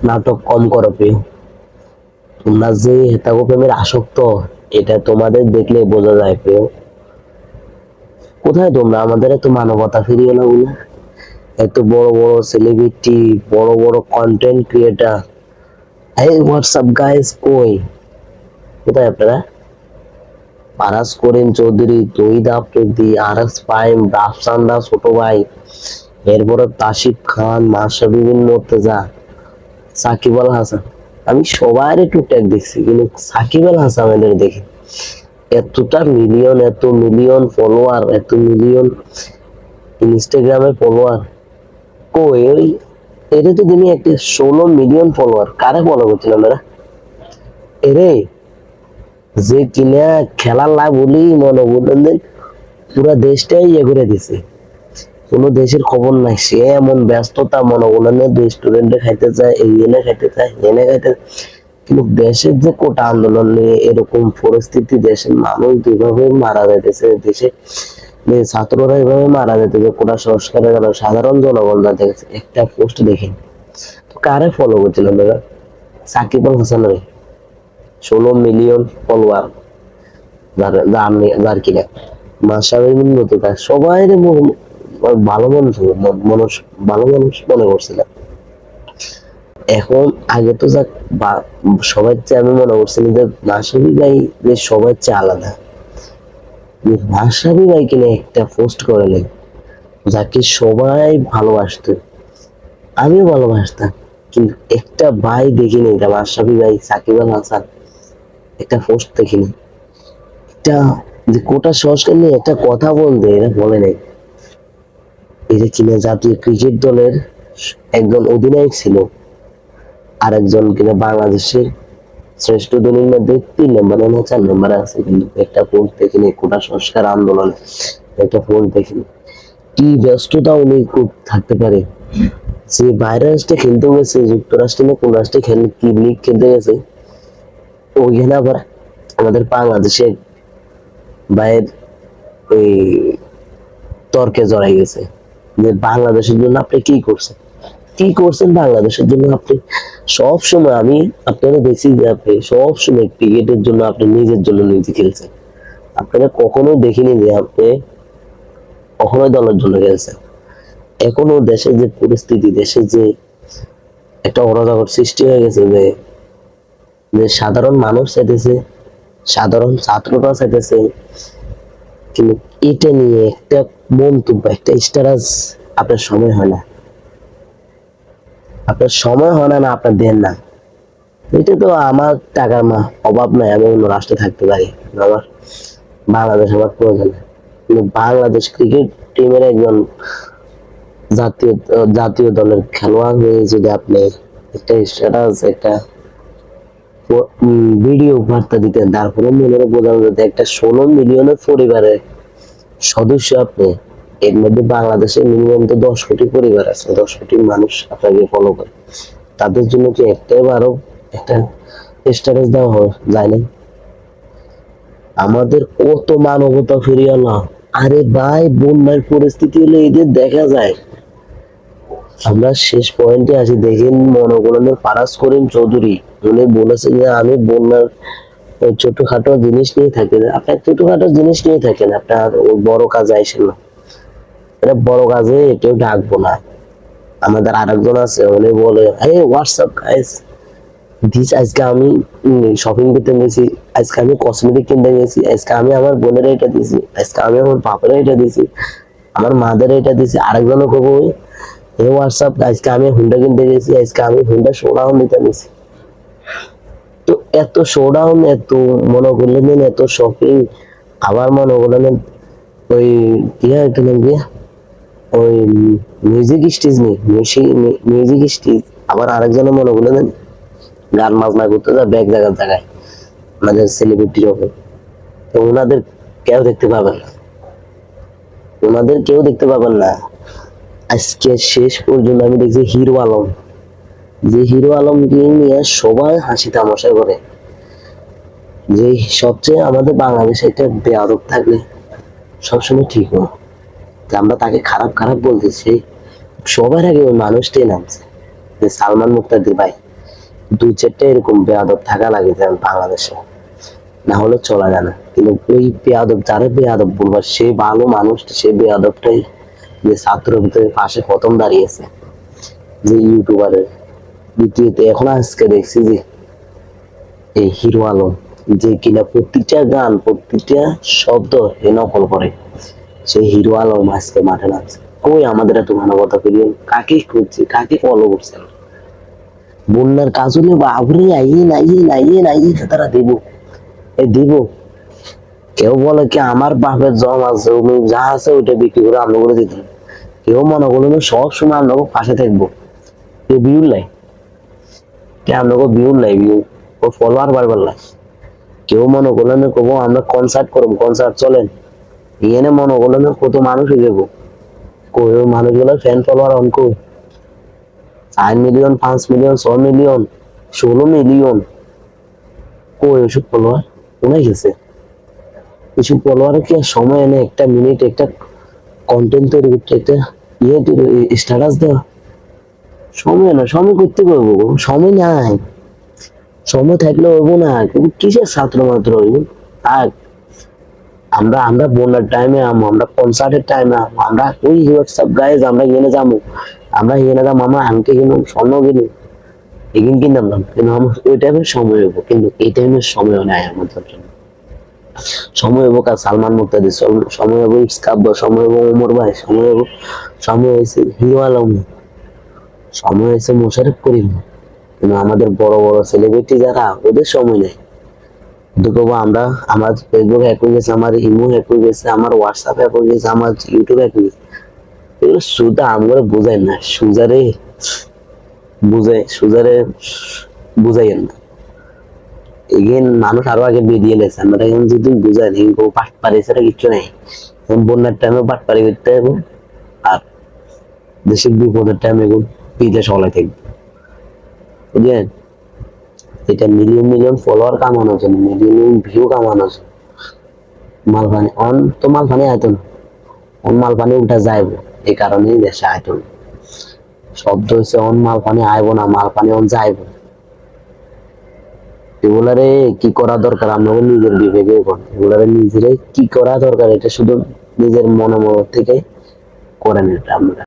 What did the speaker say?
নাটক কম করো প্রিয়। তোমরা যে হেতাগো প্রেমের আসক্ত, এটা তোমাদের দেখলে বোঝা যায় প্রিয়। কোথায় তোমরা? আমাদের এত মানবতা ফিরিয়ে না বলে, এত বড় বড় সেলিব্রিটি, বড় বড় কন্টেন্ট ক্রিয়েটার, এই হোয়াটসঅ্যাপ গাইস কই? কোথায় আপনারা? পারাস করিম চৌধুরী, তহিদ আফ্রিদি, আরএস ফাইম, রাফসান দাস ছোট ভাই, এরপরে তাসিফ খান, মাশরাফি মুর্তজা, সাকিব আল হাসান। আমি সবার একটু ট্যাগ দেখছি, কিন্তু সাকিব আল হাসানের দেখি এতটা মিলিয়ন, এত মিলিয়ন ফলোয়ার, এত মিলিয়ন ইনস্টাগ্রামের ফলোয়ার কই? ওই এটা তো দিনে একটা 16 মিলিয়ন ফলোয়ার, কারে ফলো করছিলাম এরা? এরে যে কিনা খেলার লাভ বলেই মনে বললেন পুরা দেশটাই ইয়ে করে দিছে, কোনো দেশের খবর নাই। সে এমন ব্যস্ততা, মনে বলেন রেস্টুরেন্টে খাইতে চায়, এই এনে খাইতে চায়, এনে খাইতে। কিন্তু দেশের যে কোটা আন্দোলন নিয়ে এরকম পরিস্থিতি, দেশের মানুষ যেভাবে মারা যাইতেছে, দেশে ছাত্ররা এভাবে মারা যাইতেছে কোটা সংস্কারের কারণে, সাধারণ জনগণ যাতে একটা পোস্ট দেখেন। তো কারে ফলো করছিলেন দাদা? সাকিব আল হাসানের 16 মিলিয়ন ফলোয়ার, যার কিনা মাশরাফি সবাই ভালো মানুষ, মানুষ ভালো মানুষ মনে করছিলাম। এখন আগে তো যাক সবার চেয়ে আমি মনে করছিলাম যে মাশরাফি ভাই যে সবার চেয়ে আলাদা। মাশরাফি ভাই কিনা একটা পোস্ট করে নেই যাকে সবাই ভালোবাসতো, আমিও ভালোবাসতাম, কিন্তু একটা ভাই দেখিনি, এটা মাশরাফি ভাই, সাকিব আল হাসান একটা পোস্ট দেখিনি। এটা যে কোটা সংস্কার নিয়ে একটা কথা বলতে, এরা বলে নাই। এটা কিনা জাতীয় ক্রিকেট দলের একজন অধিনায়ক ছিল, আর একজন কিনা বাংলাদেশের শ্রেষ্ঠ দলের মধ্যে 3 নম্বরে না 4 নম্বরে আছে, কিন্তু একটা পোস্ট দেখিনি কোটা সংস্কার আন্দোলনে, একটা পোস্ট দেখিনি। কি ব্যস্ততা উনি থাকতে পারে, যে বাইরের রাষ্ট্রে খেলতে গেছে, যুক্তরাষ্ট্রে না কোন রাষ্ট্রে কি লিগ খেলতে গেছে, ওইখানে আবার আমাদের বাংলাদেশে বাইরের ওই তর্কে জড়াই গেছে যে বাংলাদেশের জন্য আপনি কি করছেন, কি করছেন বাংলাদেশের জন্য আপনি। সব সময় আমি আপনারা দেখছি যে আপনি সব সময় ক্রিকেটের জন্য, আপনি নিজের জন্য নিজে খেলছেন। আপনারা কখনো দেখিনি যে আপনি কখনো দলের জন্য খেলছেন। এখনো দেশের যে পরিস্থিতি, দেশে যে একটা অরাজকতা সৃষ্টি হয়ে গেছে, যে যে সাধারণ মানুষ চাইতেছে, সাধারণ ছাত্ররা চাইতেছে, কিন্তু এটা নিয়ে একটা মন্তব্য, একটা স্ট্যাটাস আপনার সময় হয় না, আপনার সময় হয় না, না আপনার দেন না। এটা তো আমার টাকার অভাব নাই, আমি অন্য রাষ্ট্রে থাকতে পারি, আমার বাংলাদেশ আমার প্রয়োজন। কিন্তু বাংলাদেশ ক্রিকেট টিমের একজন জাতীয় জাতীয় দলের খেলোয়াড় হয়ে যদি আপনি একটা স্ট্যাটাস, একটা ভিডিও বার্তা দিতেন, তারপরে মনে বোঝানো যেত একটা 16 মিলিয়নের পরিবারের সদস্য আপনি। এর মধ্যে বাংলাদেশে মিনিমাম তো 10 কোটি পরিবার আছে, 10 কোটি মানুষ আপনাকে ফলো করে। তাদের জন্য কি একটাবারও একটা স্ট্যাটাস দেওয়া যায় না? আমাদের কত মানবতা ফিরিয়ে আনা। আরে ভাই, বন্যার পরিস্থিতি হলে এদের দেখা যায়। আমরা শেষ পয়েন্টে আছি, দেখেন মনোগণের পারাস করিম চৌধুরী, উনি বলেছেন যে আমি বন্যার ছোটখাটো জিনিস নিয়ে থাকি না। আপনার ছোটখাটো জিনিস নিয়ে থাকেন, আপনার ওই বড় কাজে আইসেন না। এটা বড় কাজে এটাও ডাকবো না। আমাদের আরেকজন আছে, উনি বলে হোয়াটসঅ্যাপ গাইস, আজকে আমি শপিং করতে গেছি, আজকে আমি কসমেটিক কিনতে গেছি, আজকে আমি আমার বোনের এটা দিছি, আজকে আমি আমার বাপের এটা দিছি, আমার মাদের এটা দিছি। আরেকজনও কবো হোয়াটসঅ্যাপ, আজকে আমি হুন্ডা কিনতে গেছি, আজকে আমি হুন্ডা শোডাউন দিতে গেছি। তো এত শোডাউন, এত মনে করলেন এত শপিং, আবার মনে করলেন ওই কি একটা নাম দিয়ে ওই মিউজিক স্টেজ নেই, মিউজিক স্টেজ। আবার আরেকজনের মনে করলেন গান বাজনা করতে যায় ব্যাগ জায়গার জায়গায়, আমাদের সেলিব্রিটির হবে। তো ওনাদের কেউ দেখতে পাবেন না, ওনাদের কেউ দেখতে পাবেন না। আজকে শেষ পর্যন্ত আমি দেখছি হিরো আলম, যে হিরো আলমকে নিয়ে সবাই হাসি তামাশা করে, যে সবচেয়ে আমাদের বাংলাদেশে একটা বেয়াদব থাকলে সবসময় ঠিক হয়, আমরা তাকে খারাপ খারাপ বলতেছি, সবার আগে ওই মানুষটাই নামছে। যে সালমান মুক্তাদির ভাই 2-4টা এরকম বেয়াদব থাকা লাগে বাংলাদেশে, না হলে চলা যায় না। কিন্তু ওই বেয়াদব, যারা বেয়াদব বলবার, সে ভালো মানুষ, সে বেয়াদবটাই যে ছাত্র ভিতরে পাশে প্রথম দাঁড়িয়েছে, যে ইউটিউবারের। দ্বিতীয়ত এখন আজকে দেখছি যে এই হিরো আলম, যে কিনা প্রতিটা গান প্রতিটা শব্দ হে নকল করে, সেই হিরো আলম আজকে মাঠে নামছে। কই আমাদের এত মানবতা ফিরিয়ে, কাকে খুঁজছে, কাকে ফলো করছে? বন্যার কাজ হলে বাবরে আইয়ে তারা দেব, দিব। কেউ বলে কি আমার বাপের জমা জমি যা আছে ওইটা বিক্রি করে আমরা করে দিতাম। কেউ মনে করলো সব সময় আমরা পাশে থাকবো, বিউর লাই কে আমরা বিউর লাই, বিউ ও ফলোয়ার বাড়বার লাই। কেউ মনে করলো না কবো আমরা কনসার্ট করবো, কনসার্ট চলেন এখানে মনে করলো না কত মানুষ হয়ে যাবো। কই ওই মানুষগুলো ফ্যান ফলোয়ার অন কই? 4 মিলিয়ন, 5 মিলিয়ন, 6 মিলিয়ন, 16 মিলিয়ন, কই ওইসব ফলোয়ার? কোনায় গেছে? কিছু ফলোয়ার কি সময় এনে একটা মিনিট একটা কন্টেন্ট তৈরি করতে, একটা স্ট্যাটাস দেওয়া সময় না? সময় করতে পারবো, সময় নাই। সময় থাকলে হইব না, কিন্তু কিসের ছাত্র মাত্র হইব? থাক, আমরা আমরা বন্যার টাইমে আমো, আমরা কনসার্টের টাইমে আমো, আমরা ওই হোয়াটসঅ্যাপ গাইজ আমরা এনে যাবো, আমরা এনে যাবো, আমরা আংটি কিনো, স্বর্ণ কিনি, এগিন কিনতাম না, কিন্তু আমার ওই টাইমের সময় হইব, কিন্তু এই টাইমের সময় নাই আমাদের জন্য। সময় হইব কার সালমান মুক্তাদি, সময় হইব ইস্কাব্য, সময় হইব ওমর ভাই, সময় হয়েছে হিরো আলম, সময় হয়েছে মোশাররফ করিম। কিন্তু আমাদের বড় বড় সেলিব্রিটি যারা, ওদের সময় নেই। দেখবো আমরা, আমার ফেসবুক হ্যাক হয়ে গেছে, আমার ইমো হ্যাক হয়ে গেছে, আমার হোয়াটসঅ্যাপ হ্যাক হয়ে গেছে, আমার ইউটিউব হ্যাক হয়ে গেছে। এগুলো সুদা আমরা বুঝাই না, বুঝাইয়েন না। এগেন মানুষ আরো আগে বেরিয়ে গেছে, আমরা এখন যদি বুঝাই নেই পাট পারি ছাড়া কিচ্ছু নেই। বন্যার টাইমে পাট পারি করতে হবে, আর দেশের বিপদের টাইমে বিদেশ হলে থাকবে, বুঝলেন? এটা মিলিয়ন মিলিয়ন ফলোয়ার কামানোর জন্য, মিলিয়ন ভিউ কামানোর জন্য। মালপানি অন তো মালপানি আয়তন, অন মালপানি উল্টা যাইব, এই কারণেই দেশে আয়তন শব্দ হচ্ছে অন মালপানি আইব না, মালপানি অন যাইব। এগুলারে কি করা দরকার আমরা নিজের বিবেকে করি, এগুলারে নিজেরাই কি করা দরকার এটা শুধু নিজের মনোমত থেকে করেন এটা আমরা।